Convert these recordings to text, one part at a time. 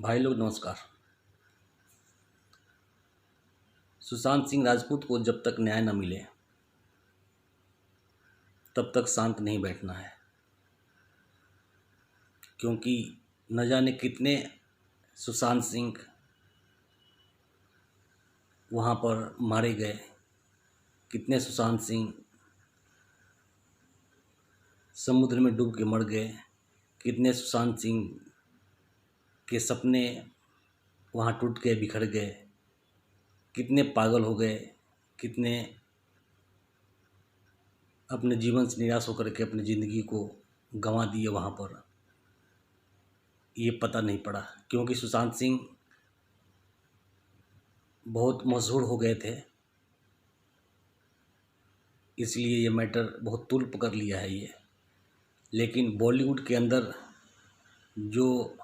भाई लोग नमस्कार। सुशांत सिंह राजपूत को जब तक न्याय न मिले तब तक शांत नहीं बैठना है, क्योंकि न जाने कितने सुशांत सिंह वहाँ पर मारे गए, कितने सुशांत सिंह समुद्र में डूब के मर गए, कितने सुशांत सिंह के सपने वहाँ टूट के बिखर गए, कितने पागल हो गए, कितने अपने जीवन से निराश होकर के अपनी ज़िंदगी को गंवा दिए वहाँ पर। ये पता नहीं पड़ा, क्योंकि सुशांत सिंह बहुत मशहूर हो गए थे, इसलिए ये मैटर बहुत तूल पकड़ लिया है ये। लेकिन बॉलीवुड के अंदर जो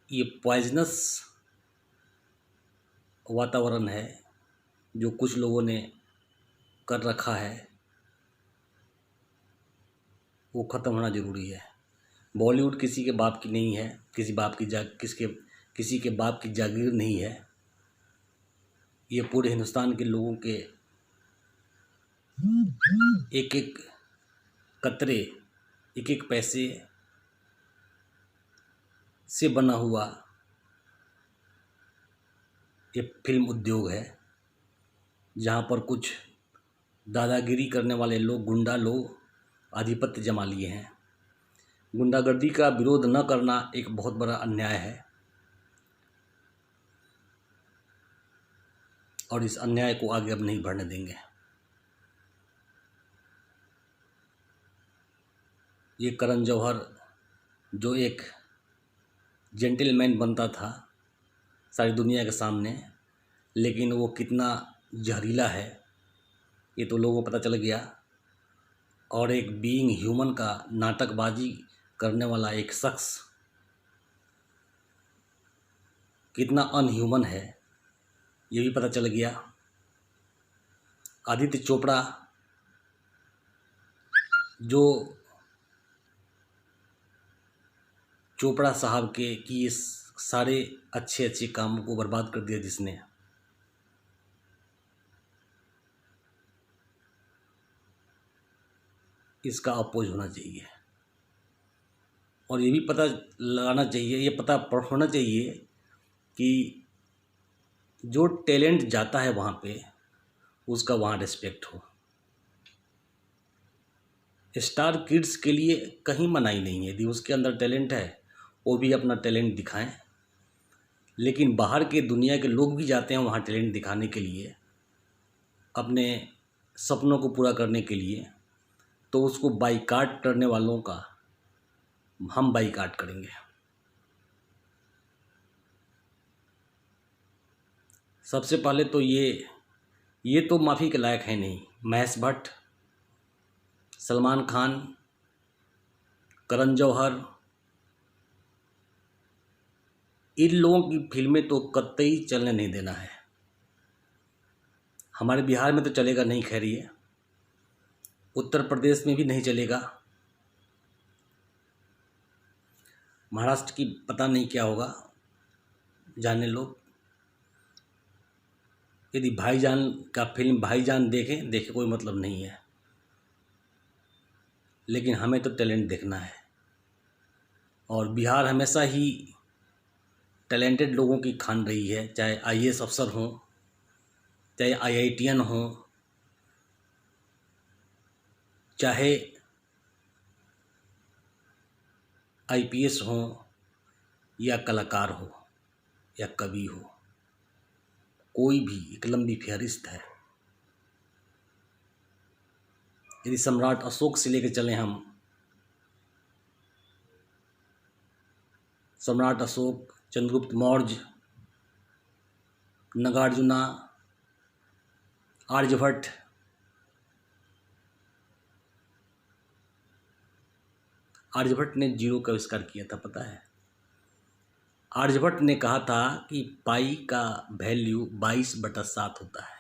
ये पॉइजनस वातावरण है जो कुछ लोगों ने कर रखा है, वो ख़त्म होना ज़रूरी है। बॉलीवुड किसी के बाप की नहीं है, किसी के बाप की जागीर नहीं है। ये पूरे हिंदुस्तान के लोगों के एक एक कतरे, एक एक पैसे से बना हुआ ये फिल्म उद्योग है, जहाँ पर कुछ दादागिरी करने वाले लोग, गुंडा लोग आधिपत्य जमा लिए हैं। गुंडागर्दी का विरोध न करना एक बहुत बड़ा अन्याय है, और इस अन्याय को आगे अब नहीं बढ़ने देंगे। ये करण जौहर जो एक जेंटलमैन बनता था सारी दुनिया के सामने, लेकिन वो कितना जहरीला है ये तो लोगों को पता चल गया। और एक बीइंग ह्यूमन का नाटकबाजी करने वाला एक शख्स कितना अनह्यूमन है ये भी पता चल गया। आदित्य चोपड़ा जो चोपड़ा साहब के कि ये सारे अच्छे अच्छे कामों को बर्बाद कर दिया, जिसने इसका अपोज होना चाहिए। और ये भी पता लगाना चाहिए, ये पता होना चाहिए कि जो टैलेंट जाता है वहाँ पे उसका वहाँ रिस्पेक्ट हो। स्टार किड्स के लिए कहीं मनाही नहीं है, यदि उसके अंदर टैलेंट है वो भी अपना टैलेंट दिखाएं। लेकिन बाहर के दुनिया के लोग भी जाते हैं वहाँ टैलेंट दिखाने के लिए, अपने सपनों को पूरा करने के लिए, तो उसको बाइकाट करने वालों का हम बाइकाट करेंगे। सबसे पहले तो ये तो माफ़ी के लायक है नहीं। महेश भट्ट, सलमान खान, करण जौहर, इन लोगों की फिल्में तो कतई चलने नहीं देना है। हमारे बिहार में तो चलेगा नहीं, खैर ये उत्तर प्रदेश में भी नहीं चलेगा, महाराष्ट्र की पता नहीं क्या होगा, जाने लोग। यदि भाईजान का फिल्म भाईजान देखे कोई मतलब नहीं है, लेकिन हमें तो टैलेंट देखना है। और बिहार हमेशा ही टैलेंटेड लोगों की खान रही है, चाहे आईएएस अफसर हों, चाहे आईआईटीएन हों, चाहे आईपीएस हों, या कलाकार हो या कवि हो, कोई भी एक लंबी फहरिस्त है। यदि सम्राट अशोक से लेकर चलें हम, सम्राट अशोक, चंद्रगुप्त मौर्य, नागार्जुना, आर्यभट्ट, आर्यभट्ट ने जीरो का आविष्कार किया था, पता है? आर्यभट्ट ने कहा था कि पाई का वैल्यू 22/7 होता है,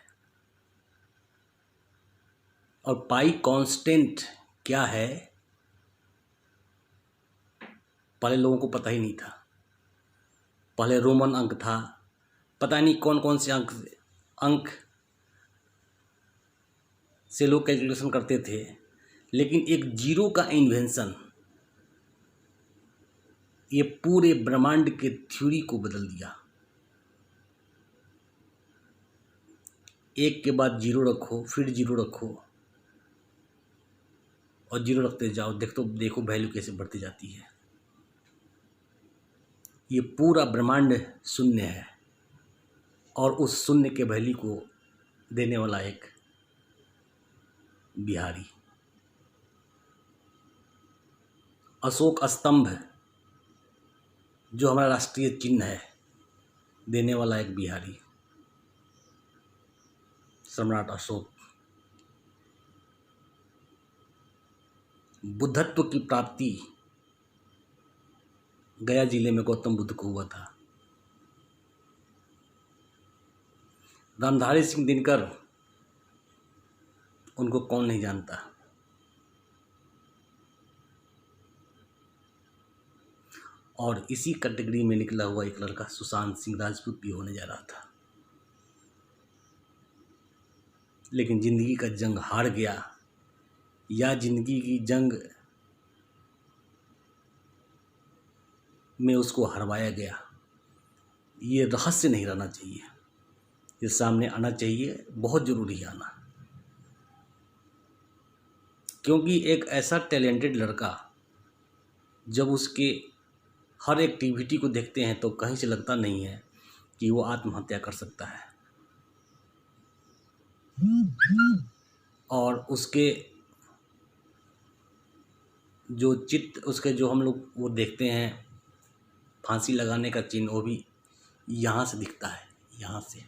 और पाई कांस्टेंट क्या है पहले लोगों को पता ही नहीं था। पहले रोमन अंक था, पता नहीं कौन कौन से अंक से लोग कैलकुलेशन करते थे, लेकिन एक जीरो का इन्वेंशन ये पूरे ब्रह्मांड के थ्योरी को बदल दिया। एक के बाद जीरो रखो, फिर जीरो रखो और जीरो रखते जाओ, देखो वैल्यू कैसे बढ़ती जाती है। ये पूरा ब्रह्मांड शून्य है और उस शून्य के वैल्यू को देने वाला एक बिहारी, अशोक स्तंभ जो हमारा राष्ट्रीय चिन्ह है, देने वाला एक बिहारी, सम्राट अशोक। बुद्धत्व की प्राप्ति गया जिले में गौतम बुद्ध को हुआ था। रामधारी सिंह दिनकर, उनको कौन नहीं जानता। और इसी कैटेगरी में निकला हुआ एक लड़का सुशांत सिंह राजपूत भी होने जा रहा था, लेकिन ज़िंदगी का जंग हार गया, या ज़िंदगी की जंग में उसको हरवाया गया। ये रहस्य नहीं रहना चाहिए, ये सामने आना चाहिए, बहुत ज़रूरी है आना, क्योंकि एक ऐसा टैलेंटेड लड़का जब उसके हर एक्टिविटी को देखते हैं तो कहीं से लगता नहीं है कि वो आत्महत्या कर सकता है। और उसके जो हम लोग वो देखते हैं फांसी लगाने का चिन्ह, वो भी यहाँ से दिखता है, यहाँ से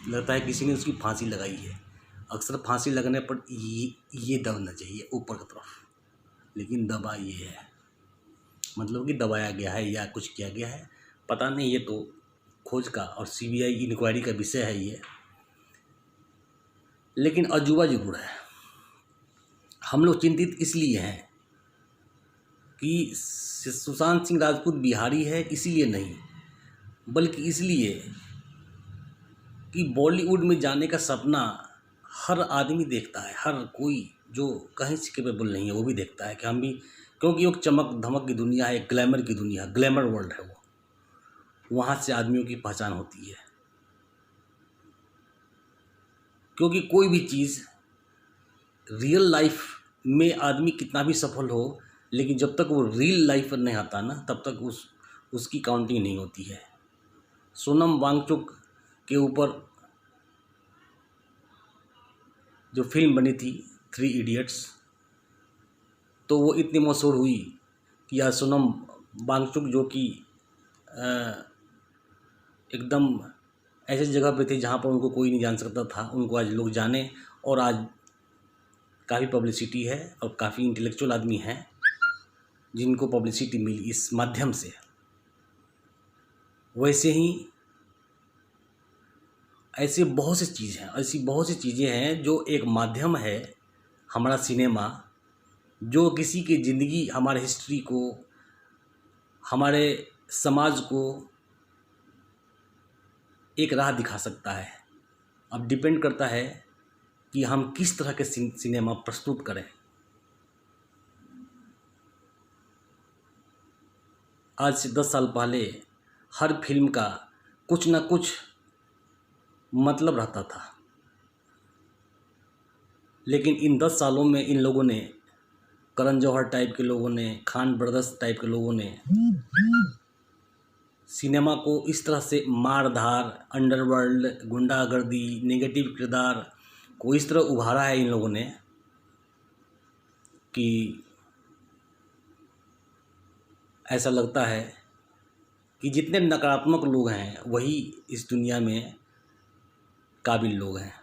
लगता है किसी ने उसकी फांसी लगाई है। अक्सर फांसी लगने पर ये दबना चाहिए ऊपर की तरफ, लेकिन दबा ये है, मतलब कि दबाया गया है या कुछ किया गया है, पता नहीं। ये तो खोज का और सीबीआई इंक्वायरी का विषय है ये, लेकिन अजूबा जरूर है। हम लोग चिंतित इसलिए हैं कि सुशांत सिंह राजपूत बिहारी है, इसीलिए नहीं, बल्कि इसलिए कि बॉलीवुड में जाने का सपना हर आदमी देखता है, हर कोई जो कहीं से कैपेबल नहीं है वो भी देखता है कि हम भी, क्योंकि एक चमक धमक की दुनिया है, एक ग्लैमर की दुनिया, ग्लैमर वर्ल्ड है वो, वहाँ से आदमियों की पहचान होती है। क्योंकि कोई भी चीज़ रियल लाइफ में आदमी कितना भी सफल हो, लेकिन जब तक वो रियल लाइफ पर नहीं आता ना, तब तक उसकी काउंटिंग नहीं होती है। सोनम वांगचुक के ऊपर जो फिल्म बनी थी 3 इडियट्स, तो वो इतनी मशहूर हुई कि यार सोनम वांगचुक जो कि एकदम ऐसी जगह पे थे जहाँ पर उनको कोई नहीं जान सकता था, उनको आज लोग जाने, और आज काफ़ी पब्लिसिटी है और काफ़ी इंटेलेक्चुअल आदमी हैं जिनको पब्लिसिटी मिली इस माध्यम से। वैसे ही ऐसी बहुत सी चीज़ें हैं जो एक माध्यम है, हमारा सिनेमा, जो किसी की ज़िंदगी, हमारे हिस्ट्री को, हमारे समाज को एक राह दिखा सकता है। अब डिपेंड करता है कि हम किस तरह के सिनेमा प्रस्तुत करें। आज से 10 साल पहले हर फिल्म का कुछ ना कुछ मतलब रहता था, लेकिन इन 10 सालों में इन लोगों ने, करण जौहर टाइप के लोगों ने, खान ब्रदर्स टाइप के लोगों ने सिनेमा को इस तरह से मारधार, अंडरवर्ल्ड, गुंडागर्दी, नेगेटिव किरदार को इस तरह उभारा है इन लोगों ने कि ऐसा लगता है कि जितने नकारात्मक लोग हैं वही इस दुनिया में काबिल लोग हैं।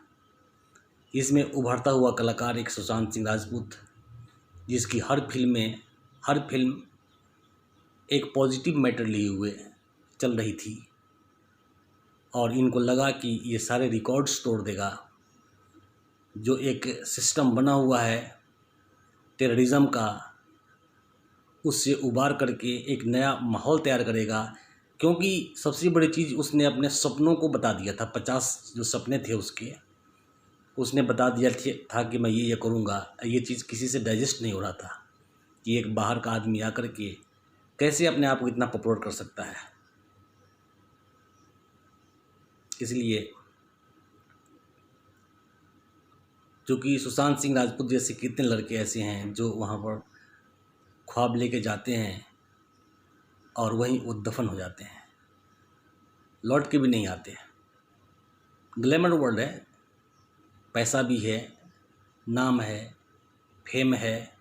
इसमें उभरता हुआ कलाकार एक सुशांत सिंह राजपूत, जिसकी हर फिल्म एक पॉजिटिव मैटर लिए हुए चल रही थी, और इनको लगा कि ये सारे रिकॉर्ड्स तोड़ देगा। जो एक सिस्टम बना हुआ है टेररिज्म का, उससे उबार करके एक नया माहौल तैयार करेगा क्योंकि सबसे बड़ी चीज़ उसने अपने सपनों को बता दिया था। 50 जो सपने थे उसके, उसने बता दिया था कि मैं ये करूँगा। ये चीज़ किसी से डाइजेस्ट नहीं हो रहा था कि एक बाहर का आदमी आकर के कैसे अपने आप को इतना पॉपुलर कर सकता है। इसलिए क्योंकि सुशांत सिंह राजपूत जैसे कितने लड़के ऐसे हैं जो वहाँ पर ख्वाब लेके जाते हैं और वहीं वो दफन हो जाते हैं, लौट के भी नहीं आते। ग्लैमर वर्ल्ड है, पैसा भी है, नाम है, फेम है,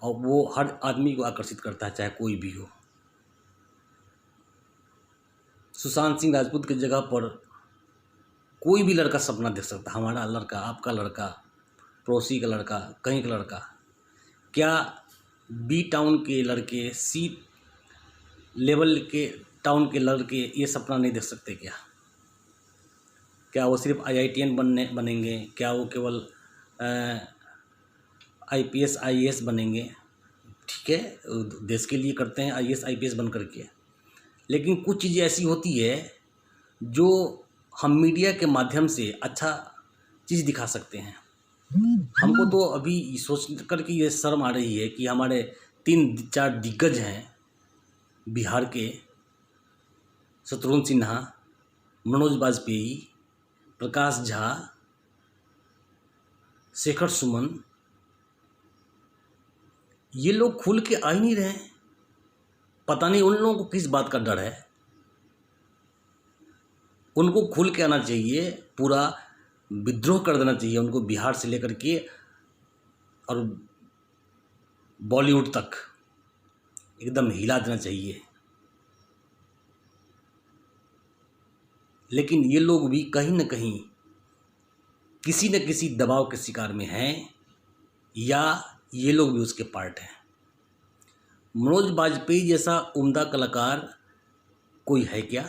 और वो हर आदमी को आकर्षित करता है, चाहे कोई भी हो। सुशांत सिंह राजपूत की जगह पर कोई भी लड़का सपना देख सकता है, हमारा लड़का, आपका लड़का, पड़ोसी का लड़का, कहीं का लड़का। क्या बी टाउन के लड़के, सी लेवल के टाउन के लड़के ये सपना नहीं देख सकते क्या? क्या वो सिर्फ IITN बनेंगे? क्या वो केवल IPS IAS बनेंगे? ठीक है, देश के लिए करते हैं IAS IPS बन करके, लेकिन कुछ चीज़ें ऐसी होती है जो हम मीडिया के माध्यम से अच्छा चीज़ दिखा सकते हैं। हमको तो अभी सोच कर के ये शर्म आ रही है कि हमारे 3-4 दिग्गज हैं बिहार के, शत्रुघ्न सिन्हा, मनोज वाजपेयी, प्रकाश झा, शेखर सुमन, ये लोग खुल के आ ही नहीं रहे हैं। पता नहीं उन लोगों को किस बात का डर है। उनको खुल के आना चाहिए, पूरा विद्रोह कर देना चाहिए उनको, बिहार से लेकर के और बॉलीवुड तक एकदम हिला देना चाहिए। लेकिन ये लोग भी कहीं न कहीं किसी न किसी दबाव के शिकार में हैं, या ये लोग भी उसके पार्ट हैं। मनोज वाजपेयी जैसा उम्दा कलाकार कोई है क्या?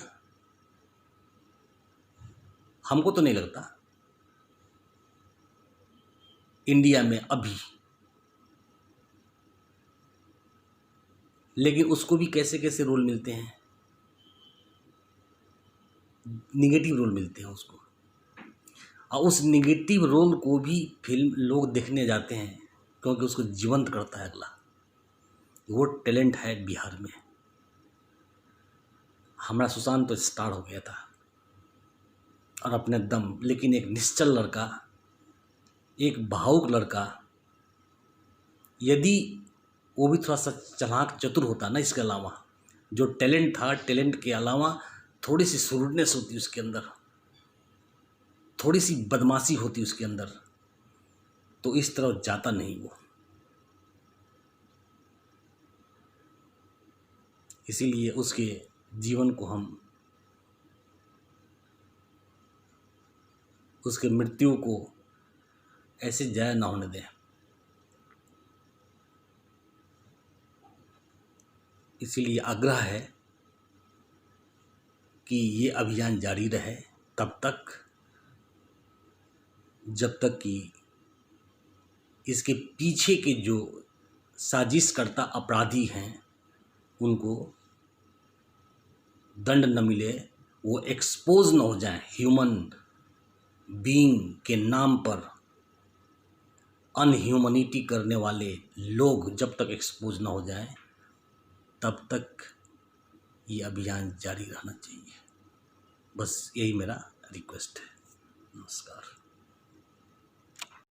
हमको तो नहीं लगता इंडिया में अभी। लेकिन उसको भी कैसे कैसे रोल मिलते हैं, निगेटिव रोल मिलते हैं उसको, और उस निगेटिव रोल को भी फिल्म लोग देखने जाते हैं क्योंकि उसको जीवंत करता है अगला। वो टैलेंट है बिहार में। हमारा सुशांत तो स्टार हो गया था और अपने दम, लेकिन एक निश्चल लड़का, एक भावुक लड़का, यदि वो भी थोड़ा सा चालाक चतुर होता ना, इसके अलावा जो टैलेंट था, टैलेंट के अलावा थोड़ी सी शुरूनेस होती उसके अंदर, थोड़ी सी बदमाशी होती उसके अंदर, तो इस तरह जाता नहीं वो। इसीलिए उसके जीवन को हम, उसके मृत्यु को ऐसे जाया ना होने दें। इसीलिए आग्रह है कि ये अभियान जारी रहे तब तक, जब तक कि इसके पीछे के जो साजिशकर्ता अपराधी हैं उनको दंड न मिले, वो एक्सपोज न हो जाएं। ह्यूमन बीइंग के नाम पर अनह्यूमनिटी करने वाले लोग जब तक एक्सपोज न हो जाएं, तब तक ये अभियान जारी रहना चाहिए। बस यही मेरा रिक्वेस्ट है। नमस्कार।